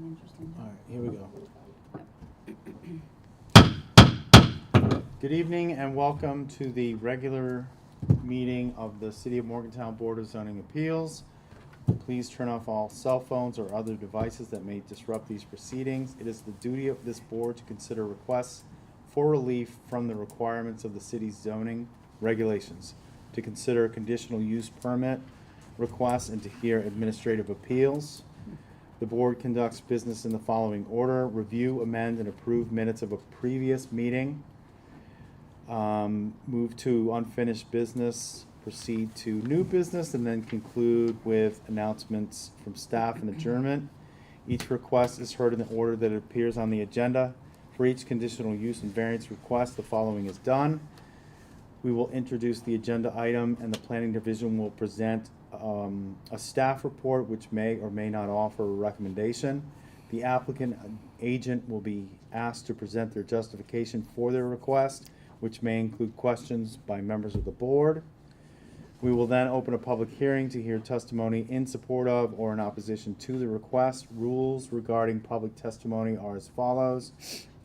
something interesting. All right, here we go. Good evening and welcome to the regular meeting of the City of Morgantown Board of Zoning Appeals. Please turn off all cell phones or other devices that may disrupt these proceedings. It is the duty of this board to consider requests for relief from the requirements of the city's zoning regulations, to consider conditional use permit requests, and to hear administrative appeals. The board conducts business in the following order: review, amend, and approve minutes of a previous meeting. Move to unfinished business, proceed to new business, and then conclude with announcements from staff and adjournment. Each request is heard in the order that it appears on the agenda. For each conditional use and variance request, the following is done. We will introduce the agenda item, and the planning division will present a staff report which may or may not offer a recommendation. The applicant agent will be asked to present their justification for their request, which may include questions by members of the board. We will then open a public hearing to hear testimony in support of or in opposition to the request. Rules regarding public testimony are as follows.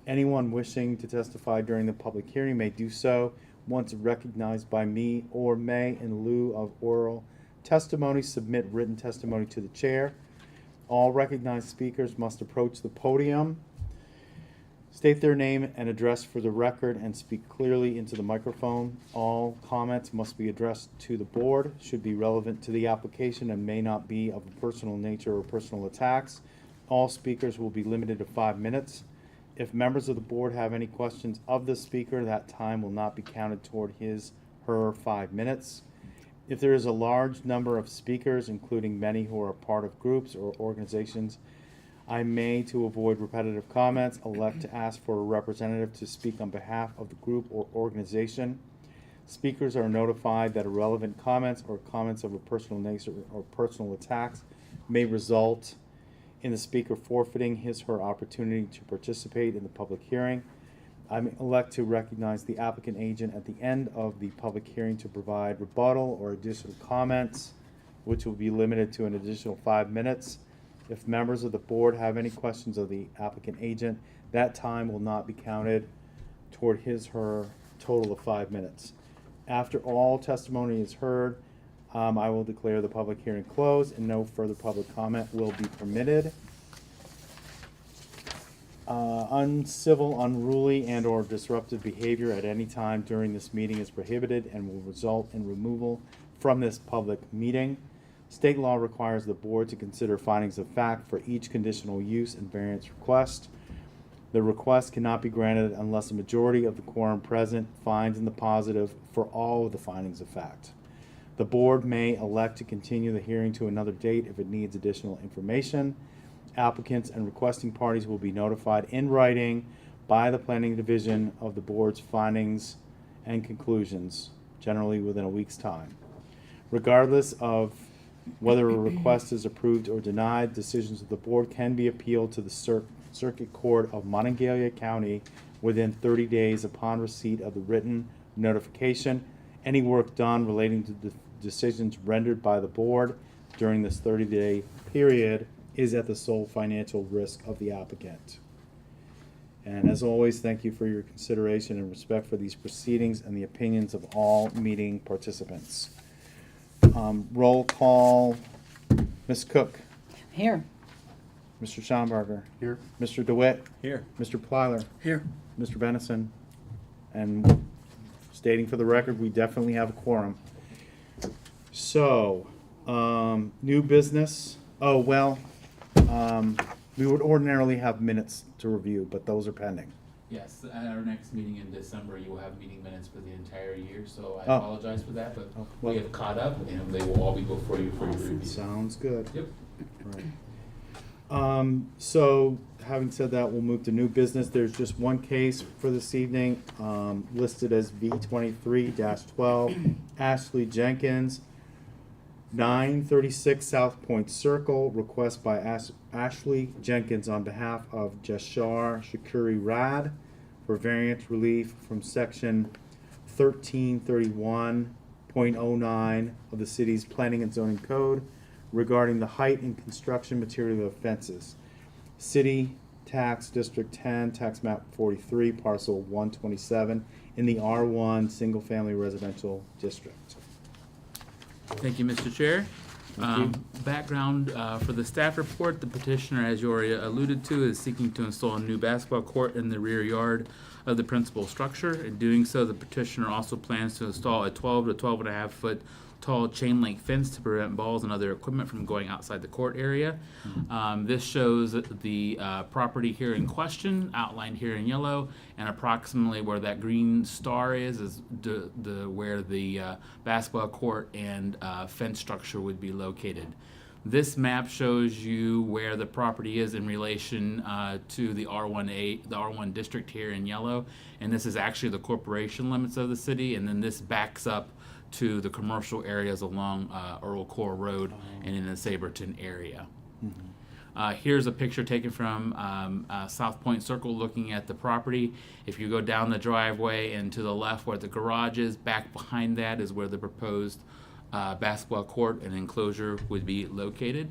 Anyone wishing to testify during the public hearing may do so once recognized by me, or may, in lieu of oral testimony, submit written testimony to the chair. All recognized speakers must approach the podium, state their name and address for the record, and speak clearly into the microphone. All comments must be addressed to the board, should be relevant to the application, and may not be of a personal nature or personal attacks. All speakers will be limited to 5 minutes. If members of the board have any questions of the speaker, that time will not be counted toward her 5 minutes. If there is a large number of speakers, including many who are a part of groups or organizations, I may, to avoid repetitive comments, elect to ask for a representative to speak on behalf of the group or organization. Speakers are notified that irrelevant comments or comments of a personal nature or personal attacks may result in the speaker forfeiting his or her opportunity to participate in the public hearing. I elect to recognize the applicant agent at the end of the public hearing to provide rebuttal or additional comments, which will be limited to an additional 5 minutes. If members of the board have any questions of the applicant agent, that time will not be counted toward his or her total of 5 minutes. After all testimony is heard, I will declare the public hearing closed and no further public comment will be permitted. Uncivil, unruly, and or disruptive behavior at any time during this meeting is prohibited and will result in removal from this public meeting. State law requires the board to consider findings of fact for each conditional use and variance request. The request cannot be granted unless a majority of the quorum present finds in the positive for all of the findings of fact. The board may elect to continue the hearing to another date if it needs additional information. Applicants and requesting parties will be notified in writing by the planning division of the board's findings and conclusions, generally within a week's time. Regardless of whether a request is approved or denied, decisions of the board can be appealed to the Circuit Court of Monongalia County within 30 days upon receipt of the written notification. Any work done relating to the decisions rendered by the board during this 30-day period is at the sole financial risk of the applicant. And as always, thank you for your consideration and respect for these proceedings and the opinions of all meeting participants. Roll call. Ms. Cook. Here. Mr. Schomburger. Here. Mr. DeWitt. Here. Mr. Plyler. Here. Mr. Benison. And stating for the record, we definitely have a quorum. So, new business. Oh, well, we would ordinarily have minutes to review, but those are pending. Yes, at our next meeting in December, you will have meeting minutes for the entire year, so I apologize for that, but well, we have caught up, and they will all be before you for your review. Sounds good. Yep. Right. So, having said that, we'll move to new business. There's just one case for this evening, listed as V23-12, Ashley Jenkins, 936 South Point Circle, request by Ashley Jenkins on behalf of Jashar Shakuri Rad for variance relief from section 1331.09 of the city's planning and zoning code regarding the height and construction material of fences. City Tax District 10, Tax Map 43, Parcel 127, in the R1 Single Family Residential District. Thank you, Mr. Chair. Thank you. Background for the staff report, the petitioner, as you already alluded to, is seeking to install a new basketball court in the rear yard of the principal structure. In doing so, the petitioner also plans to install a 12 to 12.5 foot tall chain link fence to prevent balls and other equipment from going outside the court area. This shows the property here in question, outlined here in yellow, and approximately where that green star is where the basketball court and fence structure would be located. This map shows you where the property is in relation to the R1 district here in yellow, and this is actually the corporation limits of the city, and then this backs up to the commercial areas along Earl Core Road and in the Saberton area. Here's a picture taken from South Point Circle looking at the property. If you go down the driveway and to the left where the garage is, back behind that is where the proposed basketball court and enclosure would be located.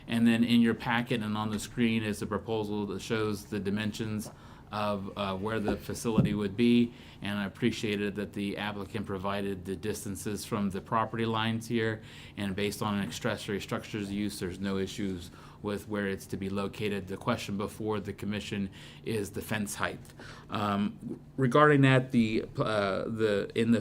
And then in your packet and on the screen is a proposal that shows the dimensions of where the facility would be, and I appreciated that the applicant provided the distances from the property lines here, and based on an accessory structures use, there's no issues with where it's to be located. The question before the commission is the fence height. Regarding that, in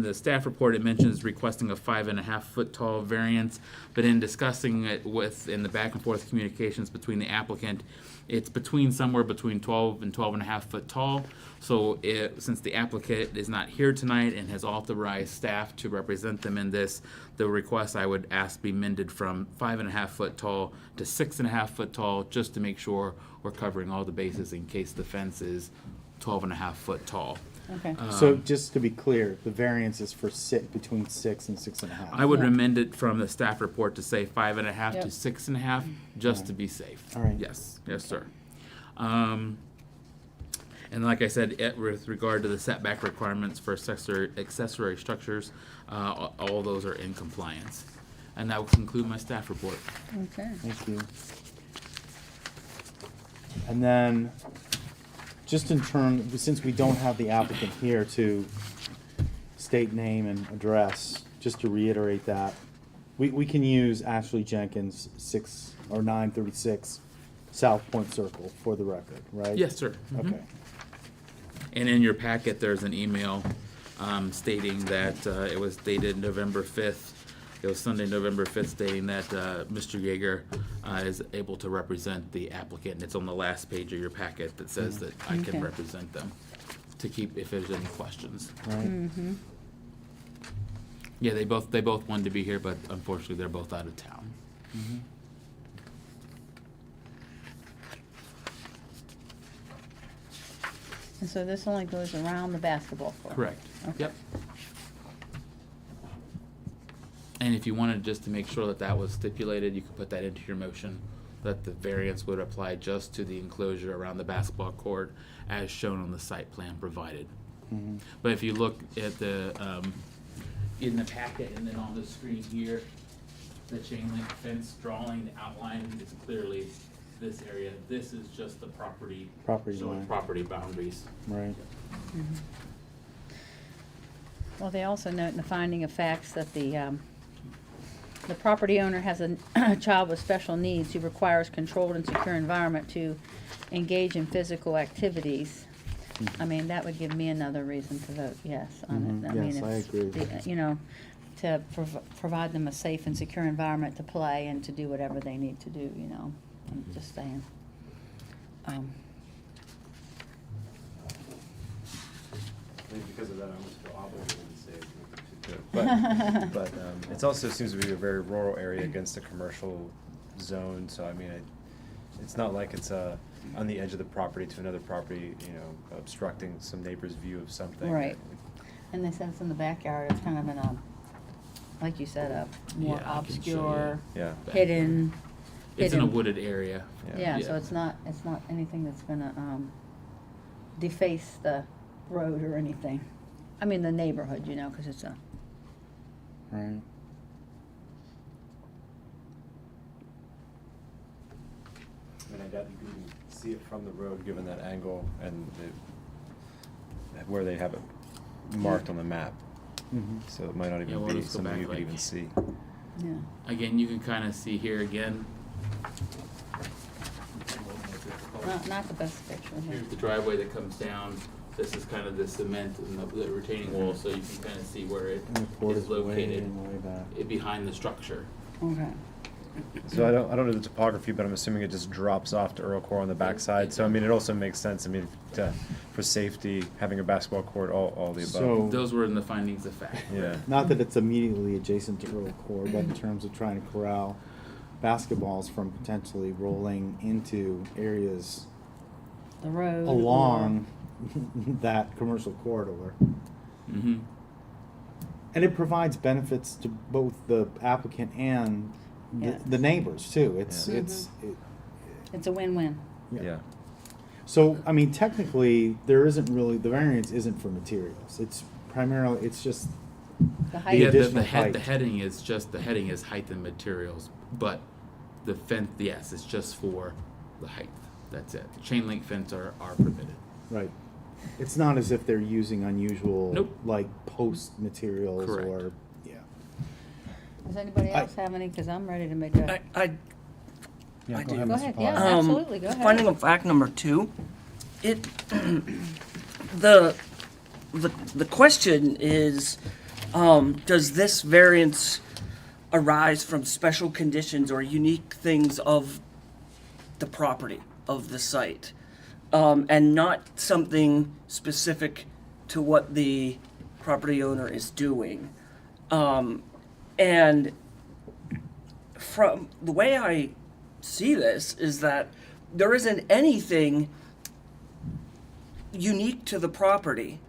the staff report, it mentions requesting a 5.5 foot tall variance, but in discussing it in the back and forth communications between the applicant, it's somewhere between 12 and 12.5 foot tall. So since the applicant is not here tonight and has authorized staff to represent them in this, the request I would ask be amended from 5.5 foot tall to 6.5 foot tall, just to make sure we're covering all the bases in case the fence is 12.5 foot tall. Okay. So just to be clear, the variance is for between 6 and 6.5. I would Yeah. amend it from the staff report to say 5.5 to Yep. 6.5, just to be safe. All right. Yes, sir. And like I said, with regard to the setback requirements for accessory structures, all those are in compliance. And that will conclude my staff report. Okay. Thank you. And then, just in terms, since we don't have the applicant here to state name and address, just to reiterate that, we can use Ashley Jenkins 936 South Point Circle for the record, right? Yes, sir. Mhm. Okay. And in your packet, there's an email stating that it was dated November 5th. It was Sunday, November 5th, stating that Mr. Yeager is able to represent the applicant. And it's on the last page of your packet that says that I can Okay. represent them to keep if there's any questions. Right. Mm-hmm. Yeah, they both wanted to be here, but unfortunately, they're both out of town. Mhm. And so this only goes around the basketball court? Correct. Okay. Yep. And if you wanted just to make sure that that was stipulated, you could put that into your motion, that the variance would apply just to the enclosure around the basketball court as shown on the site plan provided. Mhm. But if you look at the, in the packet and then on the screen here, the chain link fence drawing, the outline is clearly this area. This is just the property. Property showing line. property boundaries. Right. Well, they also note in the finding of facts that the property owner has a child with special needs who requires controlled and secure environment to engage in physical activities. I mean, that would give me another reason to vote yes on it. Mhm. Yes, I agree. You know, to provide them a safe and secure environment to play and to do whatever they need to do, you know. I'm just saying. I think because of that, I almost feel obligated to say it's but it also seems to be a very rural area against a commercial zone. So I mean, it's not like it's on the edge of the property to another property, you know, obstructing some neighbor's view of something. Right. And they said it's in the backyard, it's kind of in a, like you said, a more Yeah, I can show obscure, Yeah. hidden. It's in a hidden- wooded area. Yeah, so it's not anything that's gonna, deface the road or anything. I mean, the neighborhood, you know, 'cause it's a, Right. I mean, I out, you can see it from the road, given that angle and where they have it marked on the map. Mhm. So it might not Yeah, even we'll be just go something back you could like- even see. Yeah. Again, you can kind of see here again. Not the best picture. yeah. Here's the driveway that comes down. This is kind of the cement and the retaining wall, so you can kind of see where it And the court is is way located and way back. behind the structure. Okay. So I don't know the topography, but I'm assuming it just drops off to Earl Core on the backside. So I mean, it also makes sense. I mean, for safety, having a basketball court, all the above. So- Those were in the findings of fact. Yeah. Not that it's immediately adjacent to Earl Core, but in terms of trying to corral basketballs from potentially rolling into areas The road. along that commercial corridor. Mm-hmm. And it provides benefits to both the applicant and Yeah. the neighbors too. It's, Yeah. It's a win-win. Yeah. So, I mean, technically, there isn't really, the variance isn't for materials. It's primarily, it's just, The height. Yeah, additional the height. heading is just, the heading is height and materials, but the fence, yes, it's just for the height. That's it. Chain link fence are permitted. right. It's not as if they're using unusual, Nope. like, post materials Correct. or, yeah. Does anybody I- else have any? Because I'm ready to make a. I Yeah, I do. go ahead, Go Mr. ahead, Potter. yeah. Absolutely, go ahead. Finding of fact number 2, it the question is, does this variance arise from special conditions or unique things of the property of the site, and not something specific to what the property owner is doing, and from the way I see this is that there isn't anything unique to the property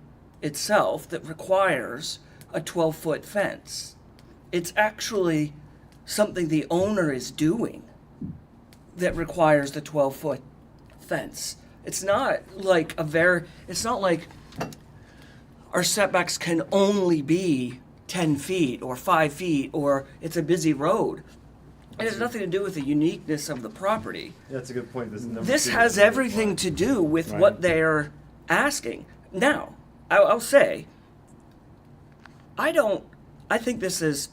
itself that requires a 12-foot fence. It's actually something the owner is doing that requires the 12-foot fence. It's not like it's not like our setbacks can only be 10 feet or 5 feet or it's a busy road. It has nothing to do with the uniqueness of the property. That's a good point. This has everything to do with Right. what they're asking. Now, I'll say, I think this is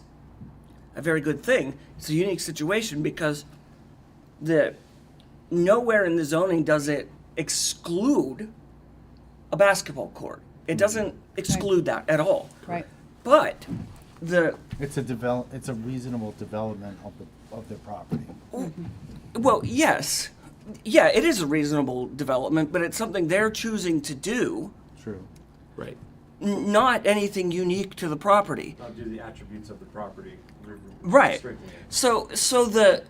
a very good thing. It's a unique situation because nowhere in the zoning does it exclude a basketball court. It doesn't exclude that at all. Right. But It's a reasonable development of the property. well, yes. Yeah, it is a reasonable development, but it's something they're choosing to do, True. Right. not anything unique to the property. Not do the attributes of the property. Right. restricting it. So the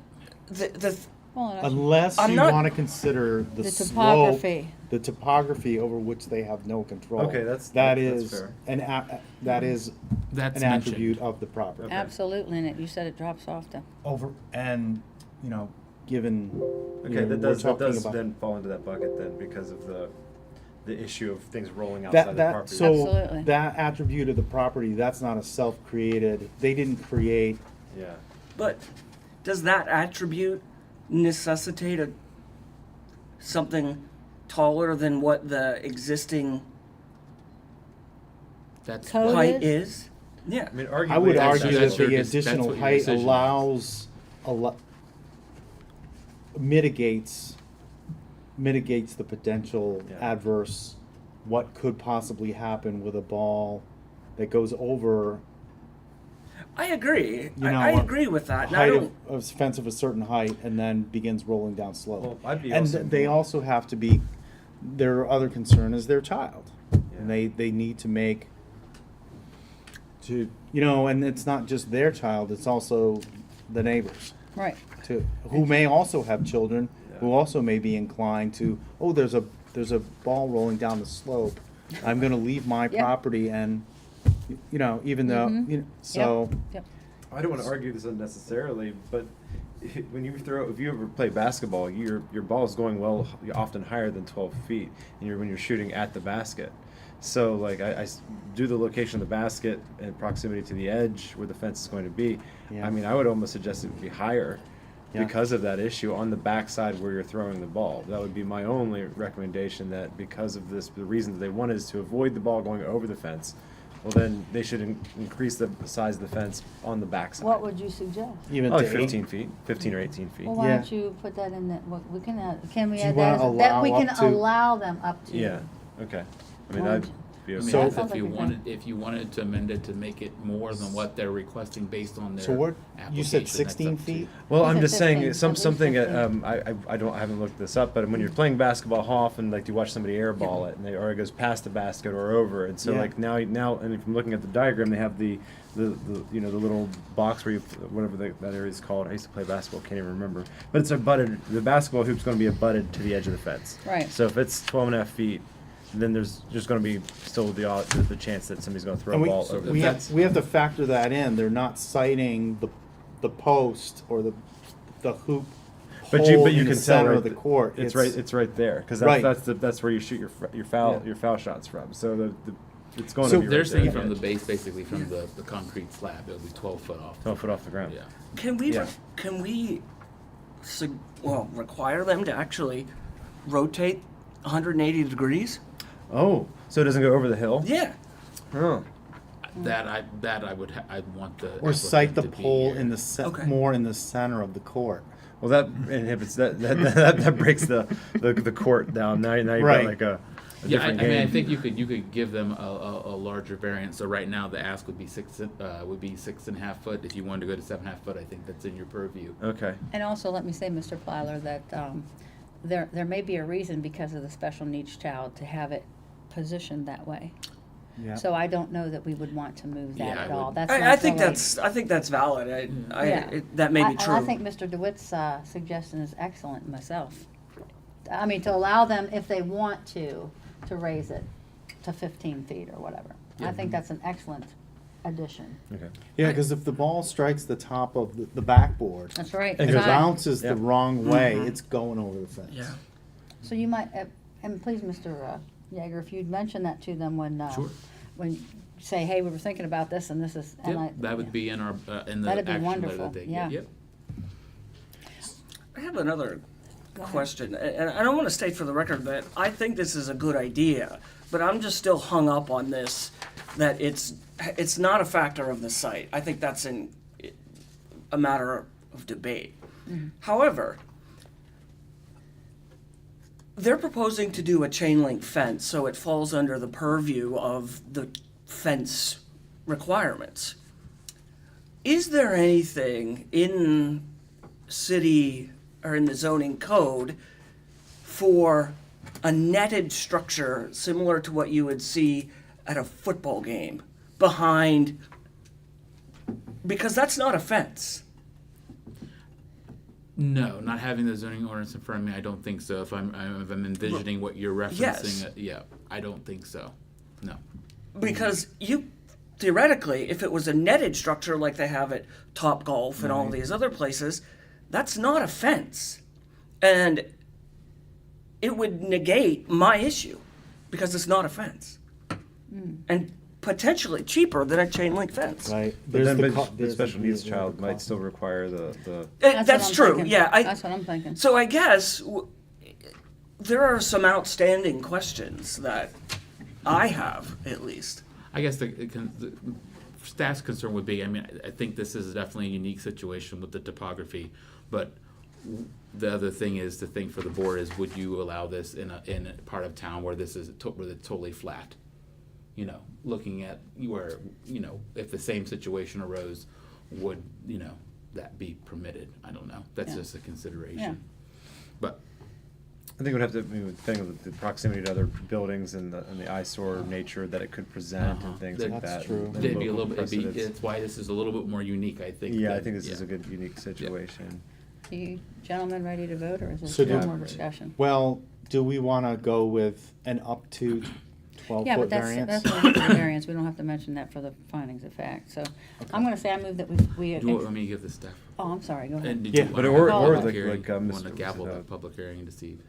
Well, and Unless I'm you not- want to consider the The slope, topography. the topography over which they have no control. Okay, that's That fair. is that is That's an mentioned. attribute of the property. Okay. absolutely, and you said it drops off to. Over and given. Okay, we're that does talking about- then fall into that bucket then because of the issue of things rolling outside the that property. so Absolutely. that attribute of the property, that's not a self-created. They didn't create. Yeah. but does that attribute necessitate something taller than what the existing That's Code what- height is? is? Yeah. I mean, arguably, I would that's- argue that's that your the that's additional what your height decision is. mitigates the potential Yeah. adverse, what could possibly happen with a ball that goes over I agree. You know, I a agree with that. And I height don't. of a fence of a certain height and then begins rolling down slope. Well, I'd be And also they more- also have to be, their other concern is their child. And Yeah. they need to make, and it's not just their child, it's also the neighbors Right. too, who may also have children, who Yeah. also may be inclined to, there's a ball rolling down the slope. I'm gonna leave my Yeah. property and, even though, Mhm. so. Yep. I don't want to argue this unnecessarily, but when if you ever play basketball, your ball is going often higher than 12 feet, and when you're shooting at the basket. So like I do the location of the basket and proximity to the edge where the fence is going to be. Yeah. I mean, I would almost suggest it would be higher Yeah. because of that issue on the backside where you're throwing the ball. That would be my only recommendation, that because of this, the reason that they want is to avoid the ball going over the fence. Well, then they should increase the size of the fence on the backside. What would you suggest? Even Oh, to like 15 feet, 15 or 18 feet. Well, why Yeah. don't you put that in that, we can add, can we Do you add that, wanna that we allow can up to- allow them up to? Yeah, okay. I mean, One- that'd be I okay. mean, So- if Sounds like you a good wanted, if you wanted to amend it to make it more than what they're requesting based on their So what, application, you said that's 16 up to- feet? Well, He I'm said just saying 15, some at least something. 15. I haven't looked this up, but when you're playing basketball, how often like do you watch somebody airball it, and or it goes past the basket or over, and so Yeah. like now, and if I'm looking at the diagram, they have the you know, the little box where you whatever that area is called. I used to play basketball, can't even remember, but it's abutted. The basketball hoop's going to be abutted to the edge of the fence. Right. So if it's 12.5 feet, then there's just going to be still the chance that somebody's going to throw And a ball over we the have, fence. we have to factor that in. They're not citing the post or the hoop But hole you in the can tell center right of the th- court. It's right there because Right. that's where you shoot your foul Yeah. your foul shots from. So it's going So to be They're right saying there. from the base, basically from the concrete slab, it'll be 12 foot off. 12 foot off the ground. Yeah. Can we Yeah. require them to actually rotate 180 degrees? Oh, so it doesn't go over the hill? Yeah. Oh. That I would I'd want the Or cite the applicant to be pole here. in the Okay. more in the center of the court. Well, that inhibits that breaks the court down. Now you've Right. got like a Yeah, I different mean, I game. think you could give them a larger variance. So right now, the ask would be 6.5 foot. If you wanted to go to 7.5 foot, I think that's in your purview. Okay. And also, let me say, Mr. Plyler, that there may be a reason because of the special needs child to have it positioned that way. Yeah. So I don't know that we would want to move that Yeah, I at all. would- That's I not think really- that's valid. Yeah. That may be And true. I think Mr. DeWitt's suggestion is excellent myself. I mean, to allow them, if they want to raise it to 15 feet or whatever. I think that's an excellent addition. Okay. Yeah, because if the ball strikes the top of the backboard That's right. and 'cause I- bounces Yeah. the wrong way, Mhm. it's going over the fence. Yeah. So you might, and please, Mr. Yeager, if you'd mention that to them when, Sure. when you say, hey, we were thinking about this and this is, and Yep, that would be in our in the That'd be action letter wonderful, that they yeah. get. Yep. I have another Go ahead. question, and I don't want to state for the record that I think this is a good idea, but I'm just still hung up on this, that it's not a factor of the site. I think that's a matter of debate. However, they're proposing to do a chain link fence, so it falls under the purview of the fence requirements. Is there anything in city or in the zoning code for a netted structure similar to what you would see at a football game behind? Because that's not a fence. No, not having the zoning ordinance in front of me, I don't think so. If I'm envisioning what you're referencing, Yes. Yeah, I don't think so. No. Because you, theoretically, if it was a netted structure like they have at Top Golf and all these other places, that's not a fence. And it would negate my issue because it's not a fence. And potentially cheaper than a chain link fence. Right. But then the the special needs the child might cost. still require the what That's I'm true, thinking. yeah. That's what I'm thinking. So I guess there are some outstanding questions that I have, at least. I guess the staff's concern would be, I mean, I think this is definitely a unique situation with the topography, but the other thing is, the thing for the board is, would you allow this in a part of town where this is where it's totally flat? You know, looking at where, you know, if the same situation arose, would, you know, that be permitted? I don't know. That's Yeah. just a consideration. Yeah. But I think it would have to be depending on the proximity to other buildings and the eyesore nature that it could present Uh-huh. and things That- like that. That's true. and it'd be a local little bit, precedents. it's why this is a little bit more unique, I think. Yeah, I than- think this is yeah. a good, unique situation. Are you gentlemen ready to vote, or is So there do- more discussion? Well, do we want to go with an up to 12 Yeah, foot but variance? that's only for the variance, we don't have to mention that for the findings of fact, so I'm gonna say I move that we. Do you want me to give the staff? Oh, I'm sorry, go And ahead. did Yeah, you but want or- to or like- like, want Mr. to gavel the Mr. public hearing and deceive?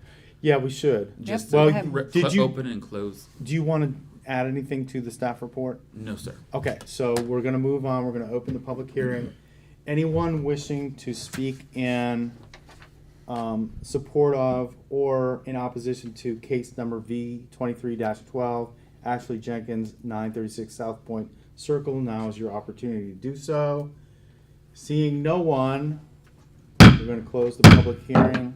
Yeah, we should. Just go Well, ahead. did you Open and close? do you want to add anything to the staff report? No, sir. Okay, so we're going to move on. We're going to open the public hearing. anyone wishing to speak in support of or in opposition to case number V 23-12, Ashley Jenkins, 936 South Point Circle, now is your opportunity to do so. Seeing no one, we're going to close the public hearing.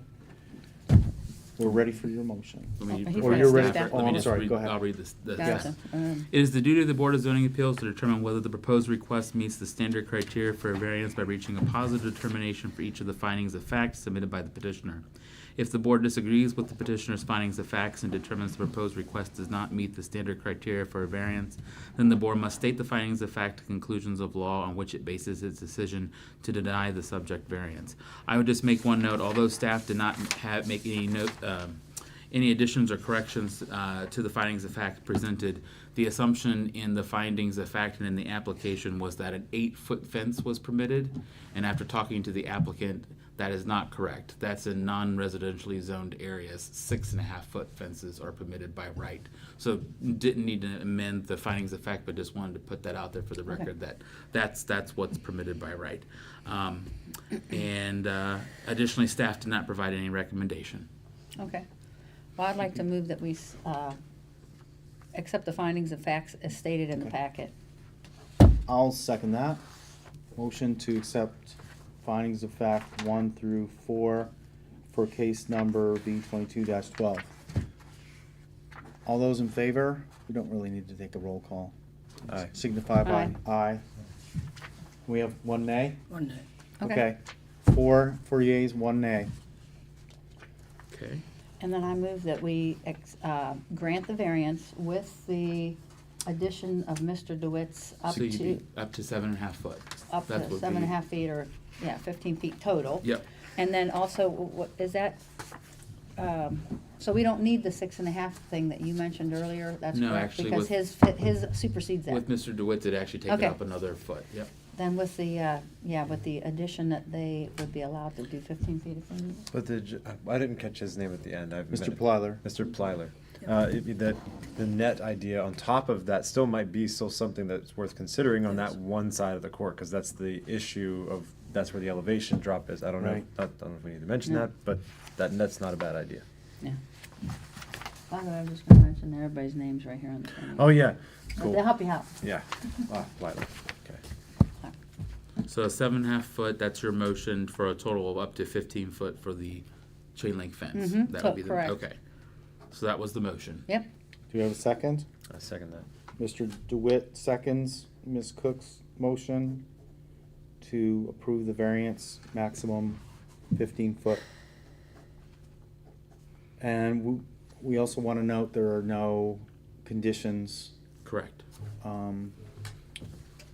We're ready for your motion. Let me- He's Or ready you're to ready step for, down. oh, I'm just sorry, read- go ahead. I'll read this. Gotcha. It is the duty of the Board of Zoning Appeals to determine whether the proposed request meets the standard criteria for a variance by reaching a positive determination for each of the findings of fact submitted by the petitioner. If the board disagrees with the petitioner's findings of facts and determines the proposed request does not meet the standard criteria for a variance, then the board must state the findings of fact and conclusions of law on which it bases its decision to deny the subject variance. I would just make one note, although staff did not make any additions or corrections to the findings of fact presented, the assumption in the findings of fact and in the application was that an 8-foot fence was permitted, and after talking to the applicant, that is not correct. That's in non-residentially zoned areas. 6.5-foot fences are permitted by right. So didn't need to amend the findings of fact, but just wanted to put that out there for the record that that's what's permitted by right. And additionally, staff did not provide any recommendation. Okay. Well, I'd like to move that we accept the findings of facts as stated in the packet. I'll second that. Motion to accept findings of fact 1 through 4 for case number B 22-12. All those in favor? We don't really need to take a roll call. Aye. Signify by Aye. aye. We have 1 nay? One day. Okay. 4 yeas, 1 nay. Okay. And then I move that we grant the variance with the addition of Mr. DeWitt's up So you'd to, be up to 7.5 foot. up That to would 7.5 feet or, 15 feet total. Yep. And then also, what, is that, so we don't need the 6.5 thing that you mentioned earlier? That's No, correct, actually, because with- his supersedes that. With Mr. DeWitt, it actually take it Okay. up another foot. Yep. Then with the, with the addition that they would be allowed to do 15 feet if they need. But I didn't catch his name at the end. Mr. Plyler. Mr. Plyler. That the net idea on top of that still might be something that's worth considering on that one side of the court, because that's the issue of, that's where the elevation drop is. I don't know, Right. I don't know if we need to mention No. that, but that's not a bad idea. Yeah. By the way, I'm just gonna mention everybody's names right here on the thing. Oh, yeah, They'll cool. help you out. Yeah, Plyler, okay. So 7.5 foot, that's your motion for a total of up to 15 foot for the chain link fence. Mhm. That would be the, Correct. okay. So that was the motion. Yep. Do we have a second? I second that. Mr. DeWitt seconds Ms. Cook's motion to approve the variance maximum 15 foot. And we also want to note there are no conditions Correct.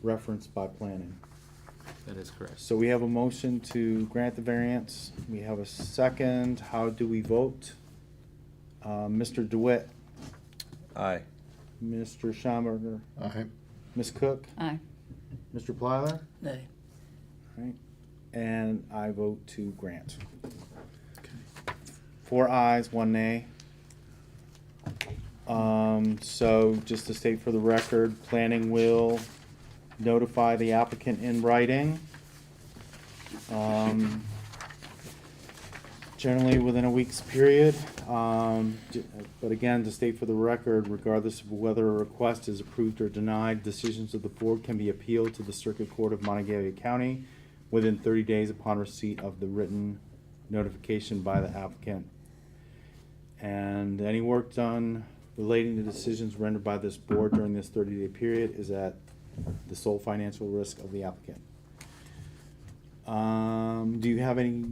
referenced by planning. That is correct. So we have a motion to grant the variance. We have a second. How do we vote? Mr. DeWitt, Aye. Mr. Schomburger, Aye. Ms. Cook, Aye. Mr. Plyler? Nay. Right, and I vote to grant. Okay. 4 ayes, 1 nay. So just to state for the record, planning will notify the applicant in writing. Generally within a week's period. But again, to state for the record, regardless of whether a request is approved or denied, decisions of the board can be appealed to the Circuit Court of Montague County within 30 days upon receipt of the written notification by the applicant. And any work done relating to decisions rendered by this board during this 30-day period is at the sole financial risk of the applicant. Do you have any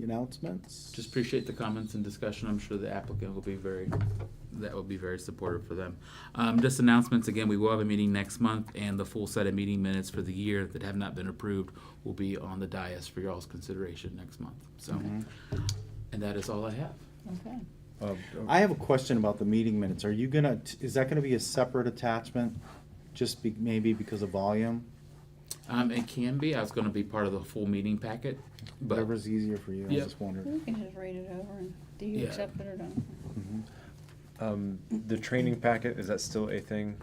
announcements? Just appreciate the comments and discussion. I'm sure the applicant will be that will be very supportive for them. Just announcements, again, we will have a meeting next month, and the full set of meeting minutes for the year that have not been approved will be on the dais for y'all's consideration next month. So, and that is all I have. Okay. I have a question about the meeting minutes. Are you gonna, is that gonna be a separate attachment? Just maybe because of volume? It can be. I was going to be part of the full meeting packet, but Whatever's easier for you, I Yep. just wondered. You can just read it over and do you Yeah. accept it or not? Mhm. The training packet, is that still a thing?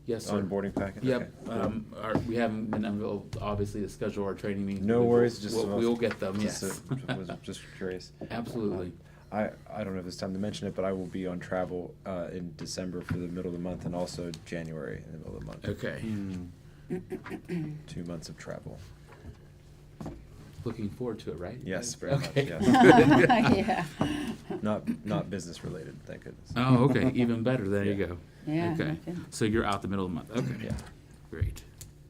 Yes, sir. onboarding packet? Yep, Okay. we haven't been able, obviously, to schedule our training meetings. No We will- worries, just We'll get them, just, yes. was just curious. Absolutely. I don't know if it's time to mention it, but I will be on travel in December for the middle of the month and also January in the middle of the month. Okay, 2 months of travel. looking forward to it, right? Yes, very much, Okay. yes. Yeah. Not business related, thank goodness. Oh, okay, even better, there you Yeah. go. Yeah, Okay, okay. so you're out the middle of the month, okay. Yeah. Great.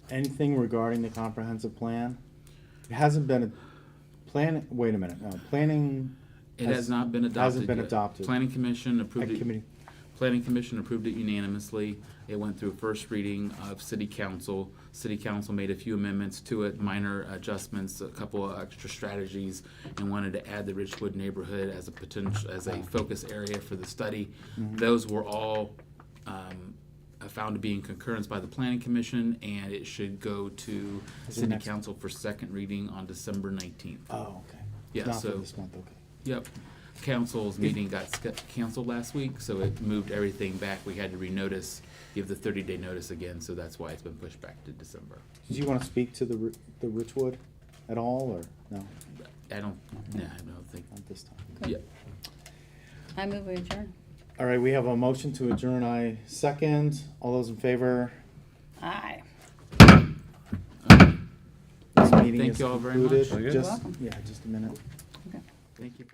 Anything regarding the comprehensive plan? It hasn't been a plan, wait a minute, no, planning. It has not been adopted Hasn't been yet. adopted. Planning Commission approved it. Committee. Planning Commission approved it unanimously. It went through first reading of City Council. City Council made a few amendments to it, minor adjustments, a couple of extra strategies, and wanted to add the Richwood neighborhood as a potential, as a focus area for the study. Those were all found to be in concurrence by the Planning Commission, and it should go to Is it City next- Council for second reading on December 19th. Oh, okay. Yeah, Not for so- this month, okay. Yep. Council's meeting got canceled last week, so it moved everything back. We had to renotice, give the 30-day notice again, so that's why it's been pushed back to December. Did you want to speak to the Richwood at all, or no, I don't think, not this time? yeah. I move we adjourn. All right, we have a motion to adjourn. I second. All those in favor? Aye. This meeting Thank is you all very concluded. much. Very good. Just- You're welcome. Yeah, just a minute. Thank you.